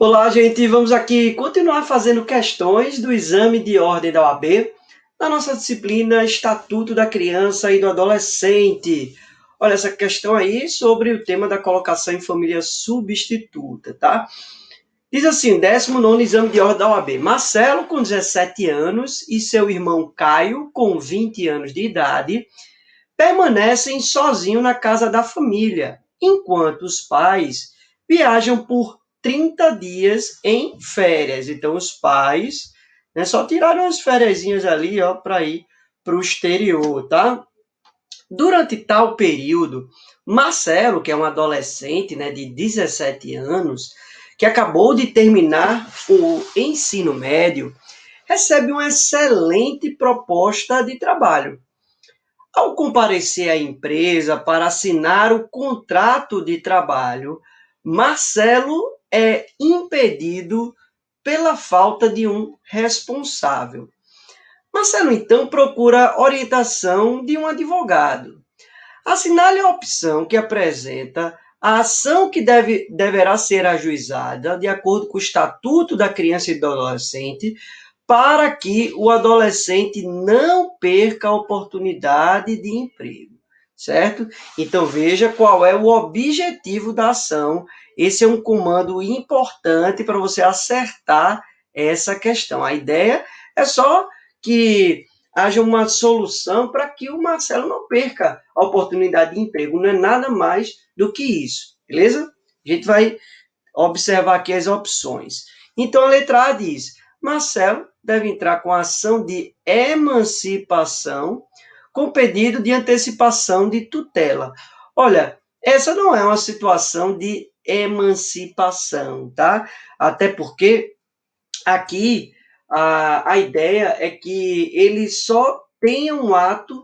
Olá, gente. Vamos aqui continuar fazendo questões do exame de ordem da OAB na nossa disciplina Estatuto da Criança e do Adolescente. Olha, essa questão aí sobre o tema da colocação em família substituta, tá? Diz assim, 19º exame de ordem da OAB. Marcelo, com 17 anos, e seu irmão Caio, com 20 anos de idade, permanecem sozinhos na casa da família, enquanto os pais viajam por 30 dias em férias. Então, os pais, né, só tiraram as fériasinhas ali, ó, para ir para o exterior, tá? Durante tal período, Marcelo, que é um adolescente, né, de 17 anos, que acabou de terminar o ensino médio, recebe uma excelente proposta de trabalho. Ao comparecer à empresa para assinar o contrato de trabalho, Marcelo é impedido pela falta de um responsável. Marcelo então procura orientação de um advogado. Assinale a opção que apresenta a ação que deverá ser ajuizada de acordo com o Estatuto da Criança e do Adolescente, para que o adolescente não perca a oportunidade de emprego, certo? Então veja qual é o objetivo da ação. Esse é um comando importante para você acertar essa questão. A ideia é só que haja uma solução para que o Marcelo não perca a oportunidade de emprego. Não é nada mais do que isso, beleza? A gente vai observar aqui as opções. Então, a letra A diz: Marcelo deve entrar com ação de emancipação com pedido de antecipação de tutela. Olha, essa não é uma situação de emancipação, tá? Até porque aqui a ideia é que ele só tenha um ato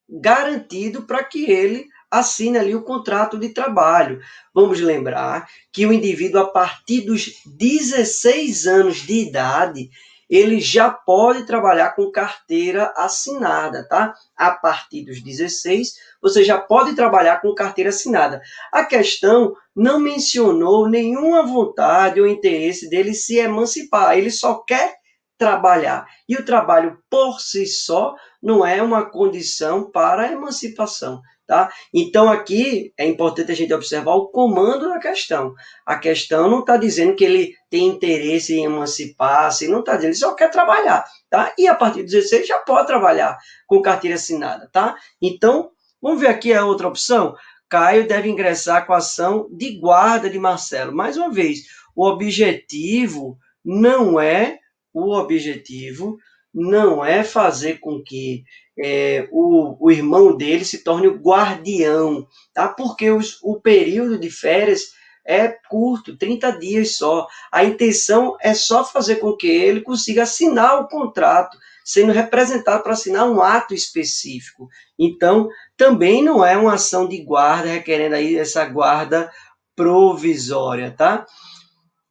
garantido para que ele assine ali o contrato de trabalho. Vamos lembrar que o indivíduo, a partir dos 16 anos de idade, ele já pode trabalhar com carteira assinada, tá? A partir dos 16, você já pode trabalhar com carteira assinada. A questão não mencionou nenhuma vontade ou interesse dele se emancipar, ele só quer trabalhar. E o trabalho por si só não é uma condição para a emancipação, tá? Então, aqui é importante a gente observar o comando da questão. A questão não está dizendo que ele tem interesse em emancipar-se, não está dizendo, ele só quer trabalhar, tá? E a partir de 16 já pode trabalhar com carteira assinada, tá? Então, vamos ver aqui a outra opção. Caio deve ingressar com a ação de guarda de Marcelo. Mais uma vez, o objetivo não é fazer com que o irmão dele se torne o guardião, tá? Porque o período de férias é curto, 30 dias só. A intenção é só fazer com que ele consiga assinar o contrato, sendo representado para assinar um ato específico. Então, também não é uma ação de guarda, requerendo aí essa guarda provisória, tá?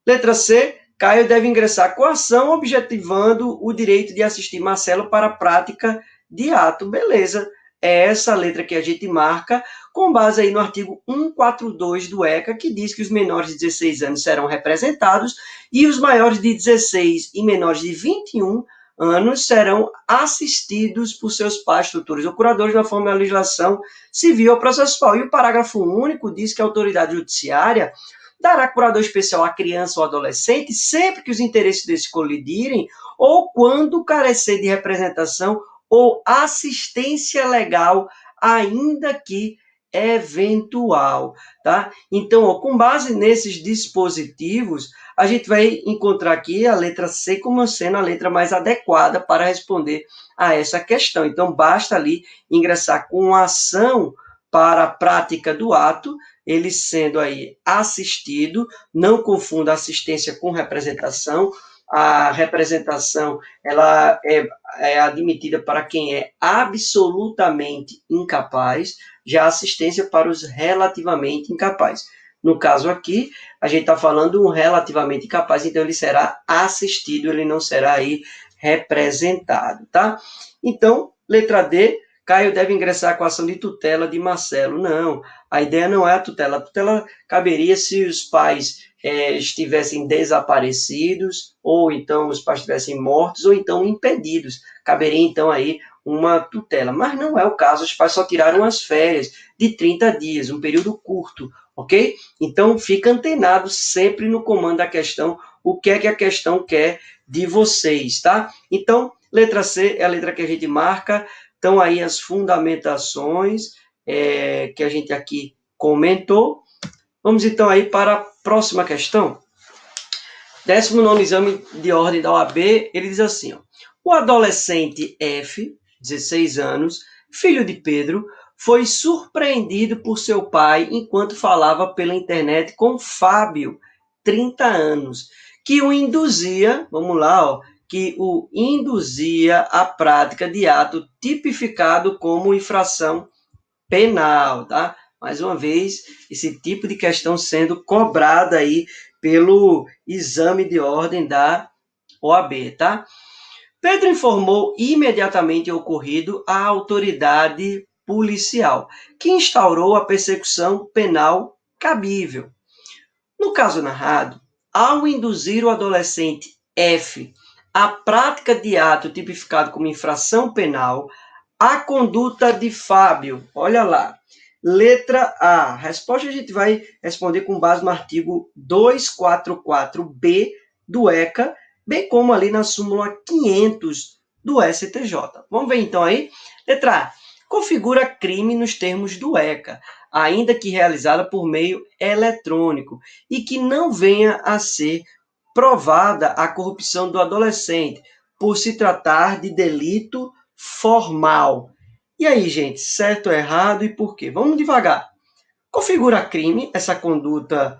Letra C, Caio deve ingressar com a ação objetivando o direito de assistir Marcelo para a prática de ato. Beleza, é essa letra que a gente marca com base aí no artigo 142 do ECA, que diz que os menores de 16 anos serão representados e os maiores de 16 e menores de 21 anos serão assistidos por seus pais, tutores ou curadores na forma da legislação civil ou processual. E o parágrafo único diz que a autoridade judiciária dará curador especial à criança ou adolescente sempre que os interesses desses colidirem ou quando carecer de representação ou assistência legal, ainda que eventual, tá? Então, ó, com base nesses dispositivos, a gente vai encontrar aqui a letra C como sendo a letra mais adequada para responder a essa questão. Então, basta ali ingressar com a ação para a prática do ato, ele sendo aí assistido, não confunda assistência com representação. A representação ela é admitida para quem é absolutamente incapaz, já a assistência para os relativamente incapazes. No caso aqui, a gente está falando um relativamente incapaz, então ele será assistido, ele não será aí representado, tá? Então, letra D, Caio deve ingressar com a ação de tutela de Marcelo. Não, a ideia não é a tutela. A tutela caberia se os pais estivessem desaparecidos, ou então os pais estivessem mortos, ou então impedidos. Caberia então aí uma tutela, mas não é o caso, os pais só tiraram as férias de 30 dias, um período curto, ok? Então fica antenado sempre no comando da questão, o que é que a questão quer de vocês, tá? Então, letra C é a letra que a gente marca, estão aí as fundamentações que a gente aqui comentou. Vamos então aí para a próxima questão. 19º exame de ordem da OAB, ele diz assim, ó, o adolescente F, 16 anos, filho de Pedro, foi surpreendido por seu pai enquanto falava pela internet com Fábio, 30 anos, que o induzia, vamos lá, ó, que o induzia à prática de ato tipificado como infração penal, tá? Mais uma vez, esse tipo de questão sendo cobrada aí pelo exame de ordem da OAB, tá? Pedro informou imediatamente o ocorrido à autoridade policial, que instaurou a persecução penal cabível. No caso narrado, ao induzir o adolescente F à prática de ato tipificado como infração penal, a conduta de Fábio, olha lá, letra A. A resposta a gente vai responder com base no artigo 244B do ECA, bem como ali na súmula 500 do STJ. Vamos ver então aí? Letra A. Configura crime nos termos do ECA, ainda que realizada por meio eletrônico, e que não venha a ser provada a corrupção do adolescente, por se tratar de delito formal. E aí, gente, certo ou errado e por quê? Vamos devagar. Configura crime essa conduta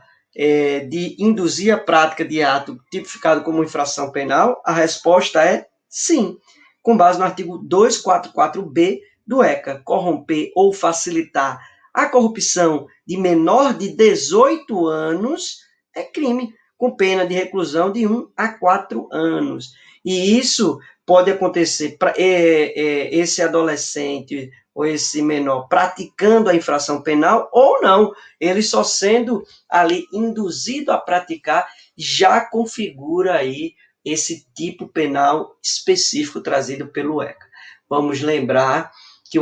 de induzir a prática de ato tipificado como infração penal? A resposta é sim, com base no artigo 244B do ECA, corromper ou facilitar a corrupção de menor de 18 anos é crime, com pena de reclusão de 1 a 4 anos. E isso pode acontecer para esse adolescente ou esse menor praticando a infração penal ou não, ele só sendo ali induzido a praticar já configura aí esse tipo penal específico trazido pelo ECA. Vamos lembrar que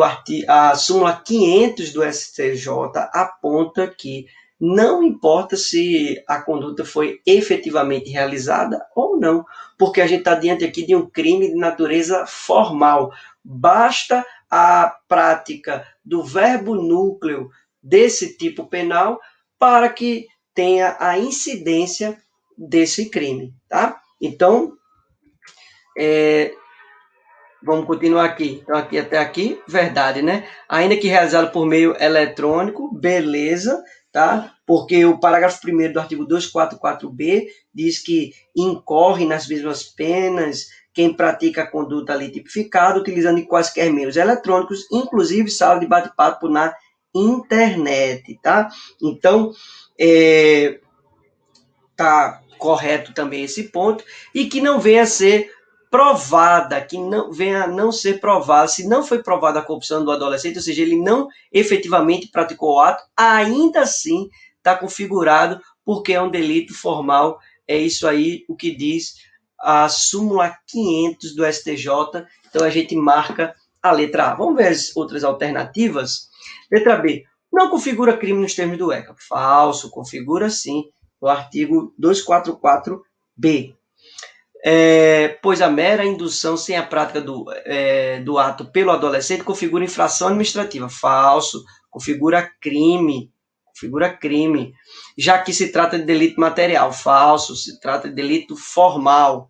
a súmula 500 do STJ aponta que não importa se a conduta foi efetivamente realizada ou não, porque a gente está diante aqui de um crime de natureza formal. Basta a prática do verbo núcleo desse tipo penal para que tenha a incidência desse crime, tá? Então, vamos continuar aqui. Então, aqui até aqui, verdade, né? Ainda que realizado por meio eletrônico, beleza, tá? Porque o parágrafo 1º do artigo 244B diz que incorre nas mesmas penas quem pratica a conduta ali tipificada, utilizando em quaisquer meios eletrônicos, inclusive sala de bate-papo na internet, tá? Então, tá correto também esse ponto, e que não venha a ser provada, que não venha a não ser provada, se não foi provada a corrupção do adolescente, ou seja, ele não efetivamente praticou o ato, ainda assim está configurado porque é um delito formal, é isso aí o que diz a súmula 500 do STJ, então a gente marca a letra A. Vamos ver as outras alternativas? Letra B, não configura crime nos termos do ECA. Falso, configura sim, o artigo 244B. Pois a mera indução sem a prática do ato pelo adolescente configura infração administrativa. Falso, configura crime, já que se trata de delito material. Falso, se trata de delito formal.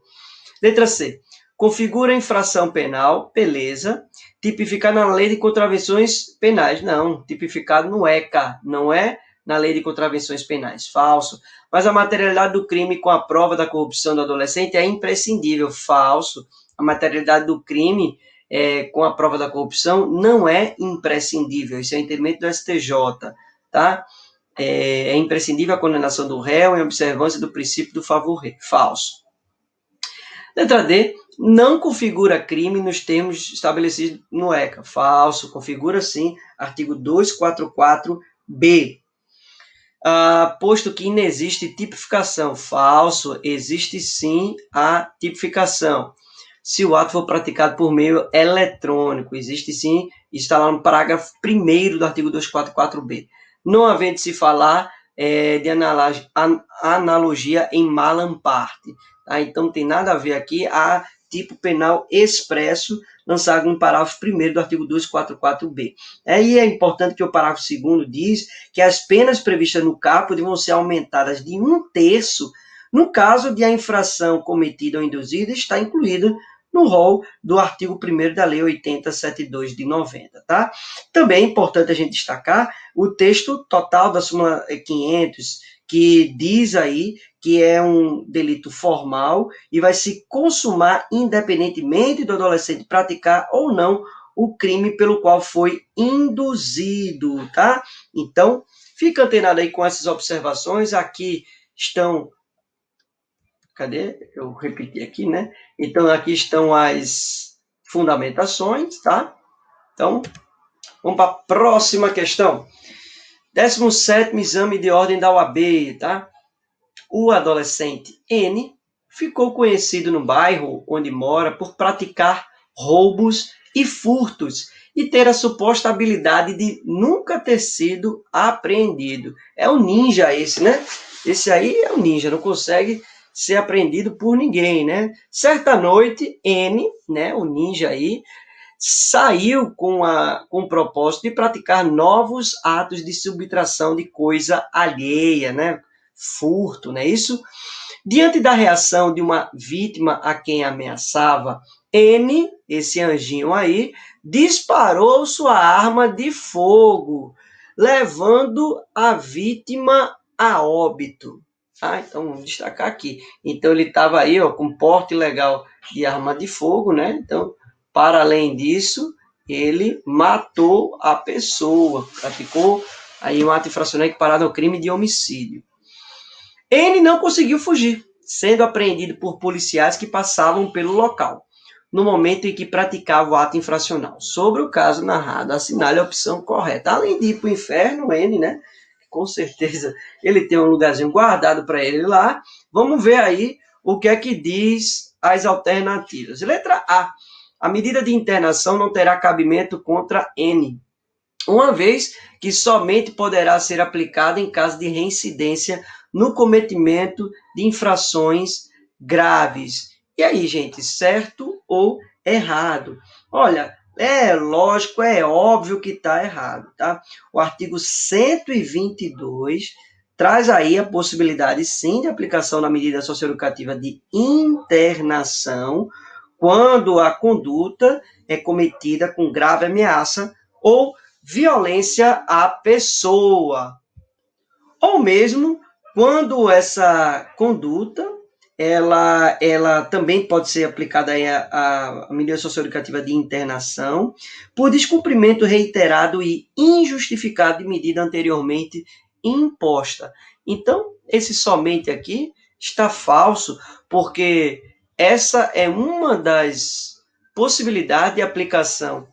Letra C, configura infração penal, beleza, tipificado na lei de contravenções penais. Não, tipificado no ECA, não é na lei de contravenções penais. Falso. Mas a materialidade do crime com a prova da corrupção do adolescente é imprescindível. Falso. A materialidade do crime com a prova da corrupção não é imprescindível. Isso é entendimento do STJ, tá? É imprescindível a condenação do réu em observância do princípio do favor rei. Falso. Letra D, não configura crime nos termos estabelecidos no ECA. Falso, configura sim, artigo 244B. posto que inexiste tipificação. Falso, existe sim a tipificação. Se o ato for praticado por meio eletrônico, existe sim, está lá no parágrafo 1º do artigo 244b. Não havendo se falar de analogia em malam parte. Tá? Então, não tem nada a ver aqui a tipo penal expresso lançado no parágrafo 1º do artigo 244b. Aí é importante que o parágrafo 2º diz que as penas previstas no caput vão ser aumentadas de 1/3 no caso de a infração cometida ou induzida estar incluída no rol do artigo 1º da Lei 8072 de 90, tá? Também é importante a gente destacar o texto total da súmula 500, que diz aí que é um delito formal e vai se consumar independentemente do adolescente praticar ou não o crime pelo qual foi induzido, tá? Então, fica antenado aí com essas observações. Aqui estão... Cadê? Eu repeti aqui, né? Então, aqui estão as fundamentações, tá? Então, vamos para a próxima questão. 17º exame de ordem da OAB, tá? O adolescente N ficou conhecido no bairro onde mora por praticar roubos e furtos e ter a suposta habilidade de nunca ter sido apreendido. É um ninja esse, né? Esse aí é um ninja, não consegue ser apreendido por ninguém, né? Certa noite, N, né, o ninja aí, saiu com o propósito de praticar novos atos de subtração de coisa alheia, né? Furto, né? Isso, diante da reação de uma vítima a quem ameaçava, N, esse anjinho aí, disparou sua arma de fogo, levando a vítima a óbito. Ah, então vamos destacar aqui. Então ele estava aí, ó, com porte legal de arma de fogo, né? Então, para além disso, ele matou a pessoa, praticou aí um ato infracional equiparado ao crime de homicídio. N não conseguiu fugir, sendo apreendido por policiais que passavam pelo local, no momento em que praticava o ato infracional. Sobre o caso narrado, assinale a opção correta. Além de ir para o inferno, N, né? Com certeza ele tem um lugarzinho guardado para ele lá. Vamos ver aí o que é que diz as alternativas. Letra A. A medida de internação não terá cabimento contra N, uma vez que somente poderá ser aplicada em caso de reincidência no cometimento de infrações graves. E aí, gente, certo ou errado? Olha, é lógico, é óbvio que está errado, tá? O artigo 122 traz aí a possibilidade, sim, de aplicação da medida socioeducativa de internação quando a conduta é cometida com grave ameaça ou violência à pessoa, ou mesmo quando essa conduta ela também pode ser aplicada aí a medida socioeducativa de internação por descumprimento reiterado e injustificado de medida anteriormente imposta. Então, esse somente aqui está falso, porque essa é uma das possibilidades de aplicação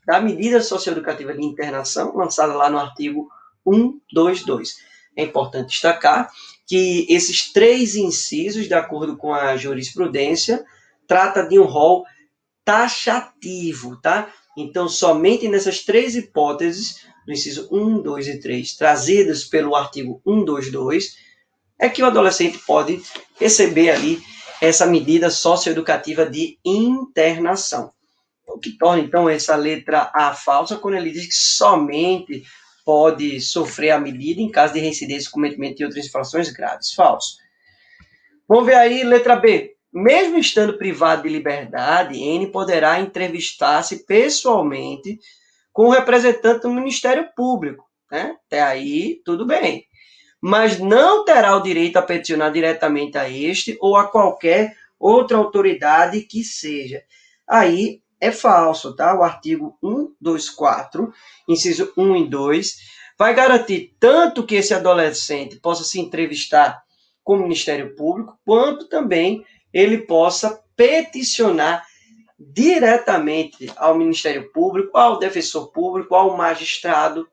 da medida socioeducativa de internação, lançada lá no artigo 122. É importante destacar que esses 3 incisos, de acordo com a jurisprudência, trata de um rol taxativo, tá? Então, somente nessas 3 hipóteses, no inciso 1, 2 e 3, trazidas pelo artigo 122, é que o adolescente pode receber ali essa medida socioeducativa de internação. O que torna, então, essa letra A falsa quando ele diz que somente pode sofrer a medida em caso de reincidência, cometimento de outras infrações graves. Falso. Vamos ver aí, letra B. Mesmo estando privado de liberdade, N poderá entrevistar-se pessoalmente com o representante do Ministério Público. Né? Até aí, tudo bem. Mas não terá o direito a peticionar diretamente a este ou a qualquer outra autoridade que seja. Aí é falso, tá? O artigo 124, inciso 1 e 2, vai garantir tanto que esse adolescente possa se entrevistar com o Ministério Público, quanto também ele possa peticionar diretamente ao Ministério Público, ao defensor público, ao magistrado,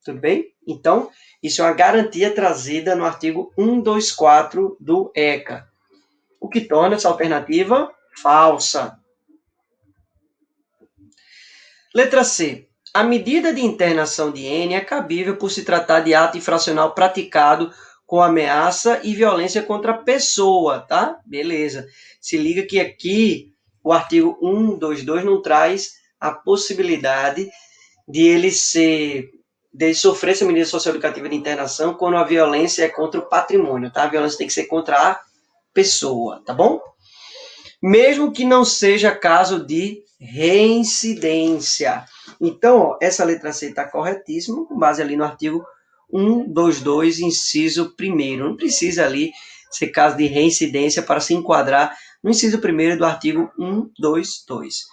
tudo bem? Então, isso é uma garantia trazida no artigo 124 do ECA, o que torna essa alternativa falsa. Letra C. A medida de internação de N é cabível por se tratar de ato infracional praticado com ameaça e violência contra a pessoa, tá? Beleza. Se liga que aqui o artigo 122 não traz a possibilidade de ele sofrer essa medida socioeducativa de internação quando a violência é contra o patrimônio, tá? A violência tem que ser contra a pessoa, tá bom? Mesmo que não seja caso de reincidência. Então, ó, essa letra C está corretíssima, com base ali no artigo 122, inciso 1º. Não precisa ali ser caso de reincidência para se enquadrar no inciso 1º do artigo 122.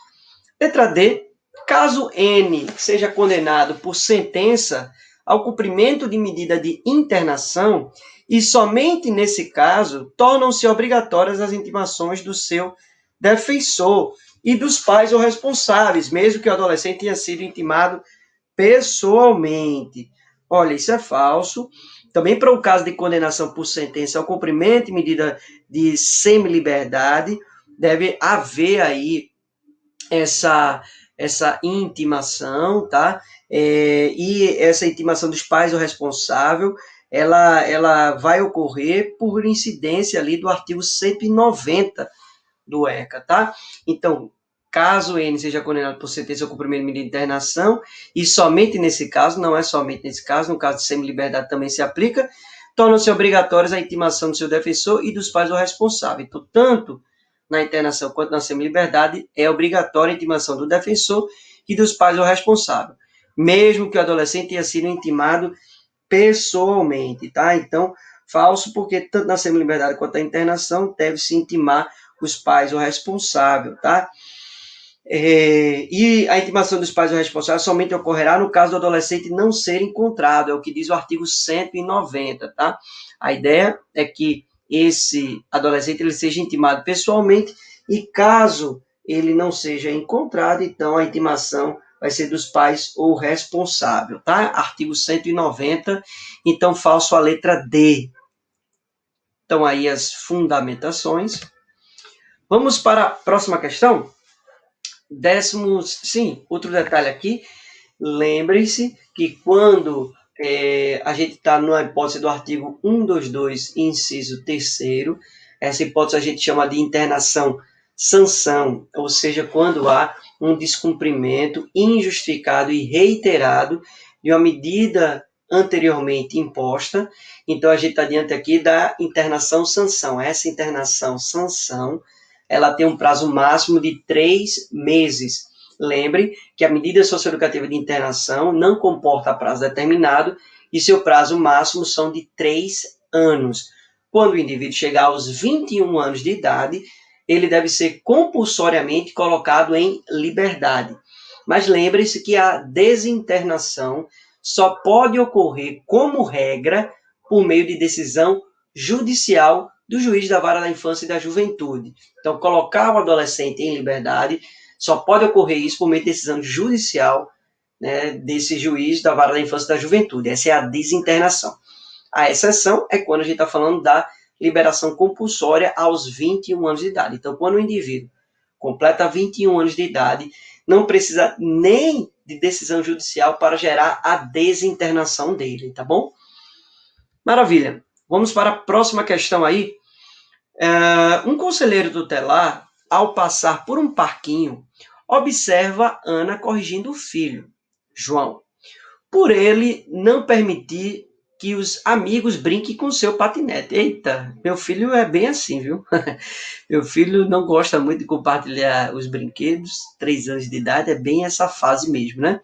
Letra D. Caso N seja condenado por sentença ao cumprimento de medida de internação, e somente nesse caso tornam-se obrigatórias as intimações do seu defensor e dos pais ou responsáveis, mesmo que o adolescente tenha sido intimado pessoalmente. Olha, isso é falso. Também para o caso de condenação por sentença ao cumprimento de medida de semi-liberdade, deve haver aí essa intimação, tá? E essa intimação dos pais ou responsável, ela vai ocorrer por incidência ali do artigo 190 do ECA, tá? Então, caso N seja condenado por sentença ou cumprimento de medida de internação, e somente nesse caso, não é somente nesse caso, no caso de semi-liberdade também se aplica, tornam-se obrigatórias a intimação do seu defensor e dos pais ou responsável. Então, tanto na internação quanto na semi-liberdade, é obrigatória a intimação do defensor e dos pais ou responsável, mesmo que o adolescente tenha sido intimado pessoalmente, tá? Então, falso, porque tanto na semi-liberdade quanto na internação deve-se intimar os pais ou responsável, tá? E a intimação dos pais ou responsáveis somente ocorrerá no caso do adolescente não ser encontrado, é o que diz o artigo 190, tá? A ideia é que esse adolescente ele seja intimado pessoalmente e caso ele não seja encontrado, então a intimação vai ser dos pais ou responsável, tá? Artigo 190, então falso a letra D. Então aí as fundamentações. Vamos para a próxima questão? Outro detalhe aqui, lembre-se que quando a gente está na hipótese do artigo 122, inciso 3º, essa hipótese a gente chama de internação sanção, ou seja, quando há um descumprimento injustificado e reiterado de uma medida anteriormente imposta, então a gente está diante aqui da internação sanção. Essa internação sanção ela tem um prazo máximo de 3 meses. Lembre que a medida socioeducativa de internação não comporta prazo determinado e seu prazo máximo são de 3 anos. Quando o indivíduo chegar aos 21 anos de idade, ele deve ser compulsoriamente colocado em liberdade. Mas lembre-se que a desinternação só pode ocorrer, como regra, por meio de decisão judicial do juiz da vara da infância e da juventude. Então, colocar o adolescente em liberdade só pode ocorrer isso por meio de decisão judicial, né, desse juiz da vara da infância e da juventude. Essa é a desinternação. A exceção é quando a gente está falando da liberação compulsória aos 21 anos de idade. Então, quando o indivíduo completa 21 anos de idade, não precisa nem de decisão judicial para gerar a desinternação dele, tá bom? Maravilha. Vamos para a próxima questão aí. Um conselheiro tutelar, ao passar por um parquinho, observa Ana corrigindo o filho, João, por ele não permitir que os amigos brinquem com seu patinete. Eita, meu filho é bem assim, viu? Meu filho não gosta muito de compartilhar os brinquedos, 3 anos de idade, é bem essa fase mesmo, né?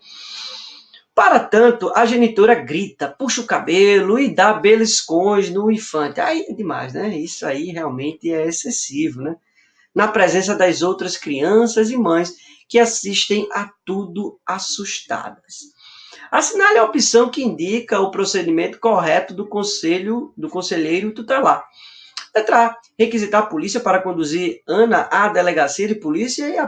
Para tanto, a genitora grita, puxa o cabelo e dá beliscões no infante. Aí é demais, né? Isso aí realmente é excessivo, né? Na presença das outras crianças e mães que assistem a tudo assustadas. Assinale a opção que indica o procedimento correto do conselheiro tutelar. Letra A. Requisitar a polícia para conduzir Ana à delegacia de polícia e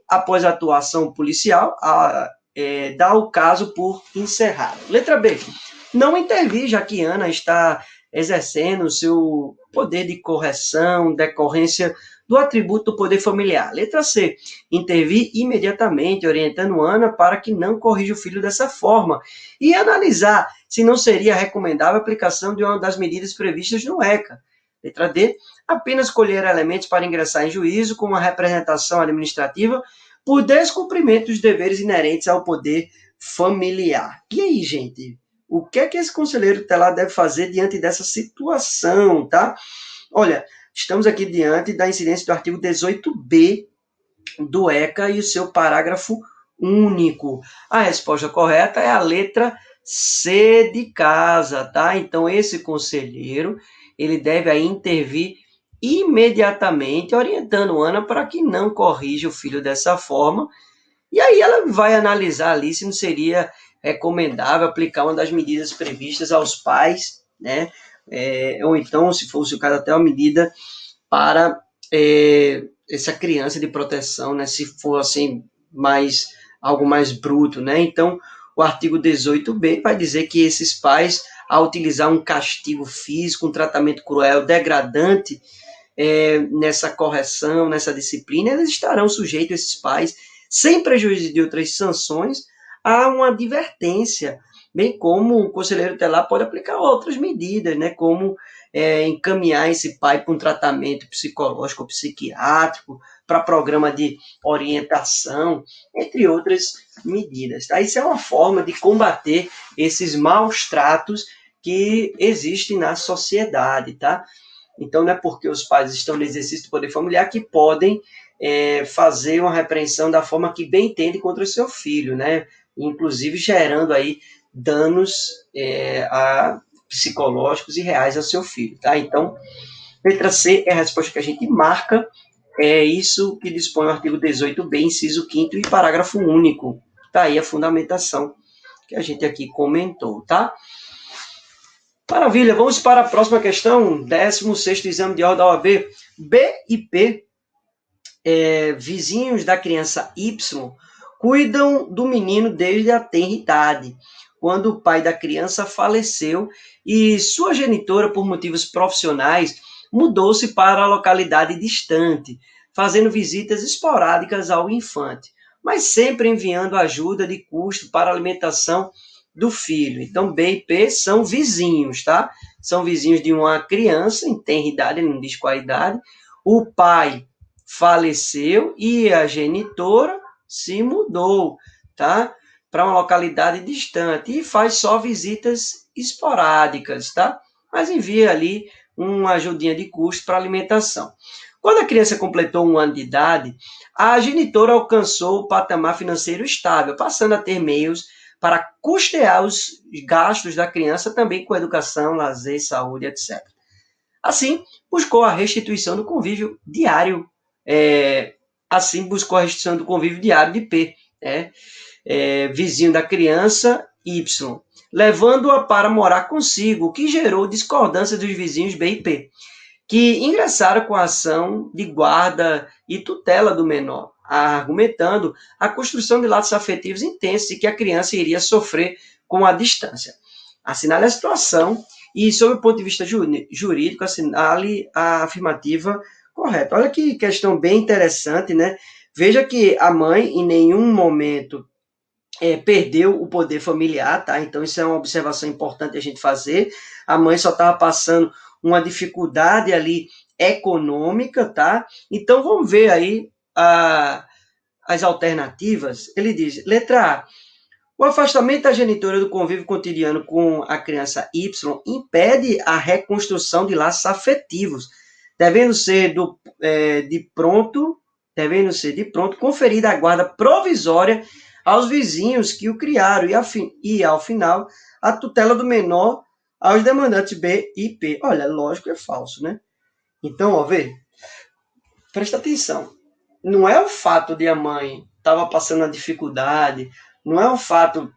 após a atuação policial, dá o caso por encerrado. Letra B. Não intervir, já que Ana está exercendo o seu poder de correção, decorrência do atributo do poder familiar. Letra C. Intervir imediatamente, orientando Ana para que não corrija o filho dessa forma. E analisar se não seria recomendável a aplicação de uma das medidas previstas no ECA. Letra D. Apenas colher elementos para ingressar em juízo com uma representação administrativa por descumprimento dos deveres inerentes ao poder familiar. E aí, gente? O que é que esse conselheiro tutelar deve fazer diante dessa situação, tá? Olha, estamos aqui diante da incidência do artigo 18b do ECA e o seu parágrafo único. A resposta correta é a letra C de casa, tá? Então, esse conselheiro, ele deve aí intervir imediatamente, orientando Ana para que não corrija o filho dessa forma. E aí ela vai analisar ali se não seria recomendável aplicar uma das medidas previstas aos pais, né? Ou então, se fosse o caso, até uma medida para essa criança de proteção, né? Se for assim, algo mais bruto, né? Então, o artigo 18b vai dizer que esses pais, ao utilizar um castigo físico, um tratamento cruel, degradante, nessa correção, nessa disciplina, eles estarão sujeitos, esses pais, sem prejuízo de outras sanções, a uma advertência, bem como o conselheiro tutelar pode aplicar outras medidas, né, como encaminhar esse pai para um tratamento psicológico ou psiquiátrico, para programa de orientação, entre outras medidas. Tá? Isso é uma forma de combater esses maus tratos que existem na sociedade, tá? Então, não é porque os pais estão no exercício do poder familiar que podem fazer uma repreensão da forma que bem entende contra o seu filho, né? Inclusive gerando aí danos psicológicos e reais ao seu filho, tá? Então, letra C é a resposta que a gente marca, é isso que dispõe o artigo 18b, inciso 5º e parágrafo único. Tá aí a fundamentação que a gente aqui comentou, tá? Maravilha, vamos para a próxima questão, 16º exame de ordem da OAB. B e P, vizinhos da criança Y, cuidam do menino desde a tenra idade, quando o pai da criança faleceu e sua genitora, por motivos profissionais, mudou-se para a localidade distante, fazendo visitas esporádicas ao infante, mas sempre enviando ajuda de custo para a alimentação do filho. Então, B e P são vizinhos, tá? São vizinhos de uma criança em tenra idade, não diz qual a idade. O pai faleceu e a genitora se mudou, tá? Para uma localidade distante e faz só visitas esporádicas, tá? Mas envia ali uma ajudinha de custo para alimentação. Quando a criança completou 1 ano de idade, a genitora alcançou o patamar financeiro estável, passando a ter meios para custear os gastos da criança também com educação, lazer, saúde, etc. Assim, buscou a restituição do convívio diário. De P, vizinho da criança Y, levando-a para morar consigo, o que gerou discordância dos vizinhos B e P, que ingressaram com a ação de guarda e tutela do menor, argumentando a construção de laços afetivos intensos e que a criança iria sofrer com a distância. Assinale a situação e, sob o ponto de vista jurídico, assinale a afirmativa correta. Olha que questão bem interessante, né? Veja que a mãe, em nenhum momento, perdeu o poder familiar, tá? Então, isso é uma observação importante a gente fazer. A mãe só estava passando uma dificuldade ali econômica, tá? Então, vamos ver aí as alternativas. Ele diz, letra A, o afastamento da genitora do convívio cotidiano com a criança Y impede a reconstrução de laços afetivos, devendo ser de pronto conferida a guarda provisória aos vizinhos que o criaram e ao final, a tutela do menor aos demandantes B e P. Olha, lógico, é falso, né? Então, presta atenção. Não é o fato de a mãe estava passando uma dificuldade, não é o fato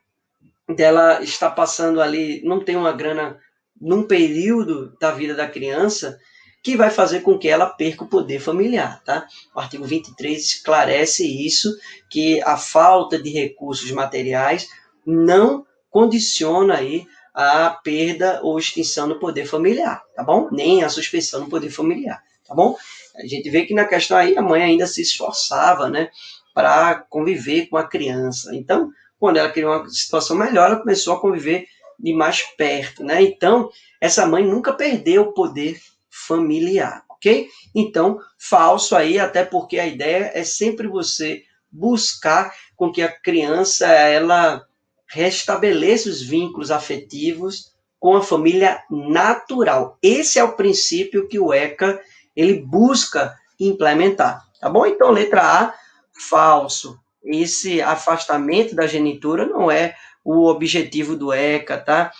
dela estar passando ali, não ter uma grana num período da vida da criança, que vai fazer com que ela perca o poder familiar, tá? O artigo 23 esclarece isso, que a falta de recursos materiais não condiciona aí a perda ou extinção do poder familiar, tá bom? Nem a suspensão do poder familiar, tá bom? A gente vê que na questão aí a mãe ainda se esforçava, né, para conviver com a criança. Então, quando ela criou uma situação melhor, ela começou a conviver de mais perto, né? Então, essa mãe nunca perdeu o poder familiar, ok? Então, falso aí, até porque a ideia é sempre você buscar com que a criança ela restabeleça os vínculos afetivos com a família natural. Esse é o princípio que o ECA ele busca implementar, tá bom? Então, letra A, falso. Esse afastamento da genitura não é o objetivo do ECA, tá?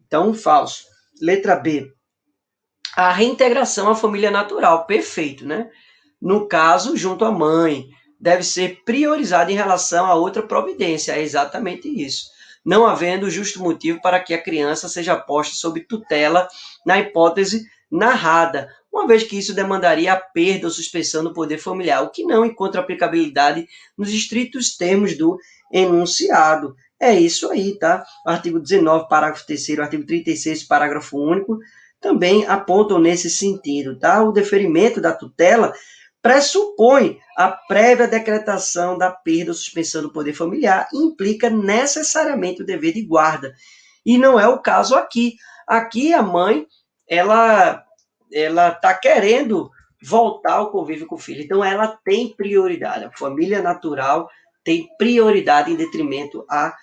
Então, falso. Letra B, a reintegração à família natural, perfeito, né? No caso, junto à mãe, deve ser priorizada em relação a outra providência, é exatamente isso. Não havendo justo motivo para que a criança seja posta sob tutela na hipótese narrada, uma vez que isso demandaria a perda ou suspensão do poder familiar, o que não encontra aplicabilidade nos estritos termos do enunciado. É isso aí, tá? Artigo 19, parágrafo 3º, artigo 36, parágrafo único, também apontam nesse sentido, tá? O deferimento da tutela pressupõe a prévia decretação da perda ou suspensão do poder familiar e implica necessariamente o dever de guarda. E não é o caso aqui. Aqui a mãe, ela está querendo voltar ao convívio com o filho. Então ela tem prioridade. A família natural tem prioridade em detrimento a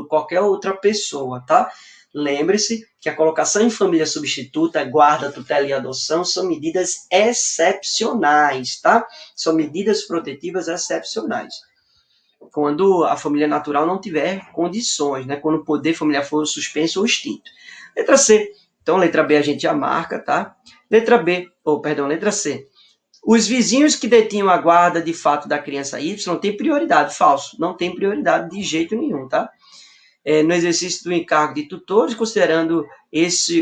qualquer outra pessoa, tá? Lembre-se que a colocação em família substituta, guarda, tutela e adoção são medidas excepcionais, tá? São medidas protetivas excepcionais. Quando a família natural não tiver condições, né? Quando o poder familiar for suspenso ou extinto. Letra C. Então, letra B a gente já marca, tá? Letra C. Os vizinhos que detinham a guarda de fato da criança Y têm prioridade. Falso. Não tem prioridade de jeito nenhum, tá? No exercício do encargo de tutores, considerando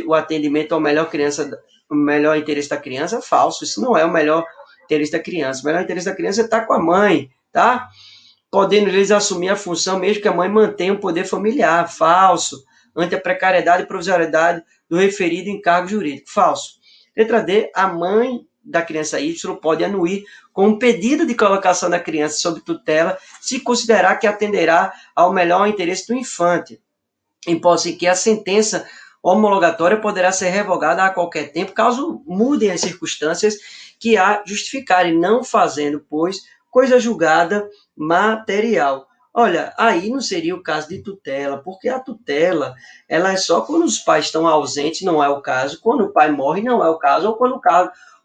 o atendimento ao o melhor interesse da criança, falso. Isso não é o melhor interesse da criança. O melhor interesse da criança é estar com a mãe, tá? Podendo eles assumir a função mesmo que a mãe mantenha o poder familiar, falso. Ante a precariedade e provisoriedade do referido encargo jurídico, falso. Letra D, a mãe da criança Y pode anuir com um pedido de colocação da criança sob tutela se considerar que atenderá ao melhor interesse do infante, em posse que a sentença homologatória poderá ser revogada a qualquer tempo, caso mudem as circunstâncias que a justificarem, não fazendo, pois, coisa julgada material. Olha, aí não seria o caso de tutela, porque a tutela ela é só quando os pais estão ausentes, não é o caso, quando o pai morre, não é o caso, ou quando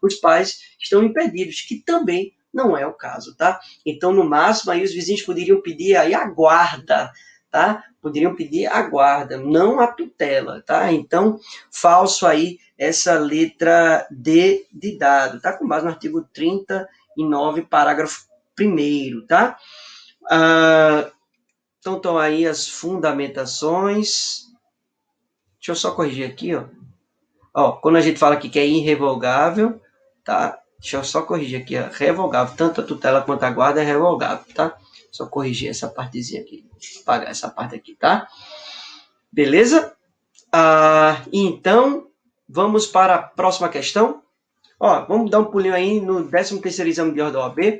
os pais estão impedidos, que também não é o caso, tá? Então, no máximo, aí os vizinhos poderiam pedir aí a guarda, tá? Poderiam pedir a guarda, não a tutela, tá? Então, falso aí essa letra D de dado, tá? Com base no artigo 39, parágrafo 1º, tá? Então, estão aí as fundamentações. Deixa eu só corrigir aqui, ó. Quando a gente fala aqui que é irrevogável, tá? Deixa eu só corrigir aqui, ó. Revogável. Tanto a tutela quanto a guarda é revogável, tá? Só corrigir essa partezinha aqui. Apagar essa parte aqui, tá? Beleza? Então, vamos para a próxima questão. Vamos dar um pulinho aí no 13º exame de ordem da OAB.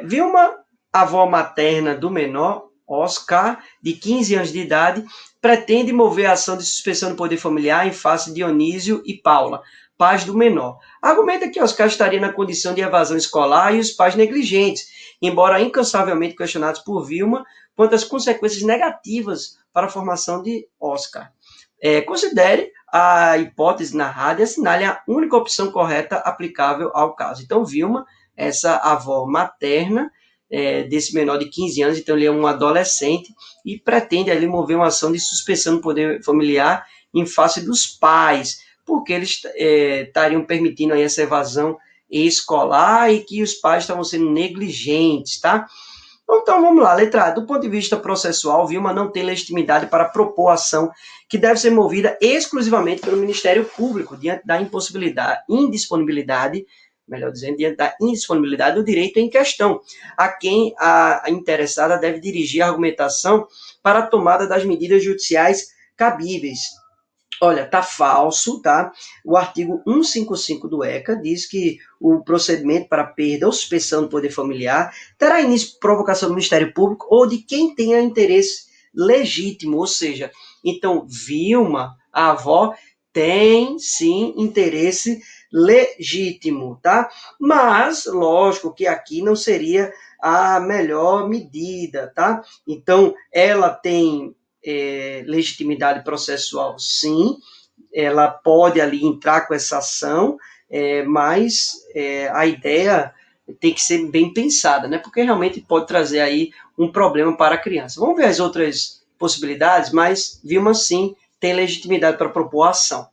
Vilma, avó materna do menor, Oscar, de 15 anos de idade, pretende mover a ação de suspensão do poder familiar em face de Dionísio e Paula, pais do menor. Argumenta que Oscar estaria na condição de evasão escolar e os pais negligentes, embora incansavelmente questionados por Vilma quanto às consequências negativas para a formação de Oscar. Considere a hipótese narrada e assinale a única opção correta aplicável ao caso. Então, Vilma, essa avó materna desse menor de 15 anos, então ele é um adolescente e pretende ali mover uma ação de suspensão do poder familiar em face dos pais, porque eles estariam permitindo aí essa evasão escolar e que os pais estavam sendo negligentes, tá? Então vamos lá, letra A. Do ponto de vista processual, Vilma não tem legitimidade para propor ação que deve ser movida exclusivamente pelo Ministério Público, diante da indisponibilidade, melhor dizendo, diante da indisponibilidade do direito em questão, a quem a interessada deve dirigir a argumentação para a tomada das medidas judiciais cabíveis. Olha, tá falso, tá? O artigo 155 do ECA diz que o procedimento para perda ou suspensão do poder familiar terá início por provocação do Ministério Público ou de quem tenha interesse legítimo, ou seja, então Vilma, a avó, tem sim interesse legítimo, tá? Mas, lógico que aqui não seria a melhor medida, tá? Então, ela tem legitimidade processual, sim, ela pode ali entrar com essa ação, mas a ideia tem que ser bem pensada, né? Porque realmente pode trazer aí um problema para a criança. Vamos ver as outras possibilidades, mas Vilma sim tem legitimidade para propor a ação.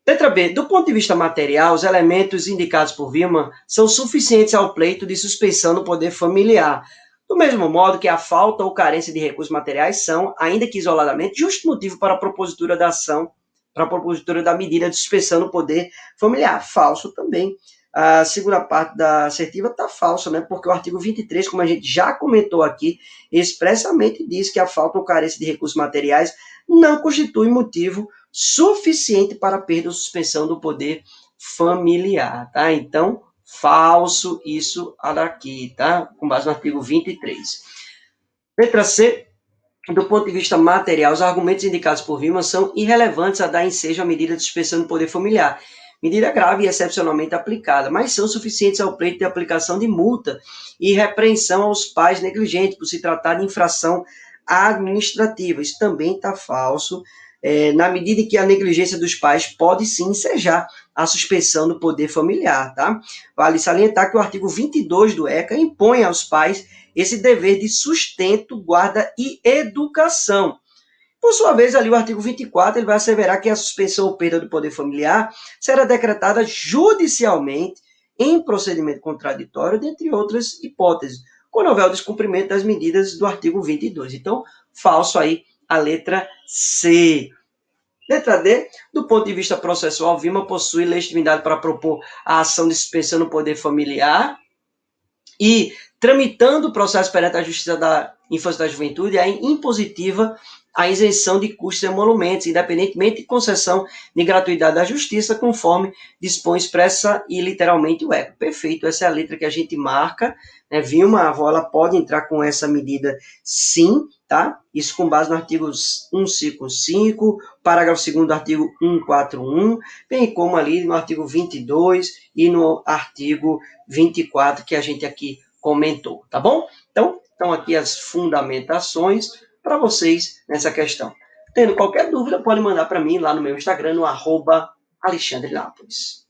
Letra B. Do ponto de vista material, os elementos indicados por Vilma são suficientes ao pleito de suspensão do poder familiar. Do mesmo modo que a falta ou carência de recursos materiais são, ainda que isoladamente, justo motivo para a propositura da ação, para a propositura da medida de suspensão do poder familiar. Falso também. A segunda parte da assertiva está falsa, né? Porque o artigo 23, como a gente já comentou aqui, expressamente diz que a falta ou carência de recursos materiais não constitui motivo suficiente para a perda ou suspensão do poder familiar, tá? Então, falso isso daqui, tá? Com base no artigo 23. Letra C. Do ponto de vista material, os argumentos indicados por Vilma são irrelevantes a dar ensejo à medida de suspensão do poder familiar. Medida grave e excepcionalmente aplicada, mas são suficientes ao pleito de aplicação de multa e repreensão aos pais negligentes por se tratar de infração administrativa. Isso também está falso, na medida em que a negligência dos pais pode sim ensejar a suspensão do poder familiar, tá? Vale salientar que o artigo 22 do ECA impõe aos pais esse dever de sustento, guarda e educação. Por sua vez, ali o artigo 24, ele vai asseverar que a suspensão ou perda do poder familiar será decretada judicialmente em procedimento contraditório, dentre outras hipóteses, quando houver o descumprimento das medidas do artigo 22. Então, falso aí a letra C. Letra D. Do ponto de vista processual, Vilma possui legitimidade para propor a ação de suspensão no poder familiar e, tramitando o processo perante a Justiça da Infância e da Juventude, é impositiva a isenção de custos e emolumentos, independentemente de concessão de gratuidade da Justiça, conforme dispõe expressa e literalmente o ECA. Perfeito, essa é a letra que a gente marca, né? Vilma, a avó, ela pode entrar com essa medida sim, tá? Isso com base no artigo 155, parágrafo 2º do artigo 141, bem como ali no artigo 22 e no artigo 24 que a gente aqui comentou, tá bom? Então, estão aqui as fundamentações para vocês nessa questão. Tendo qualquer dúvida, pode mandar para mim lá no meu Instagram, no @AlexandreNápoles.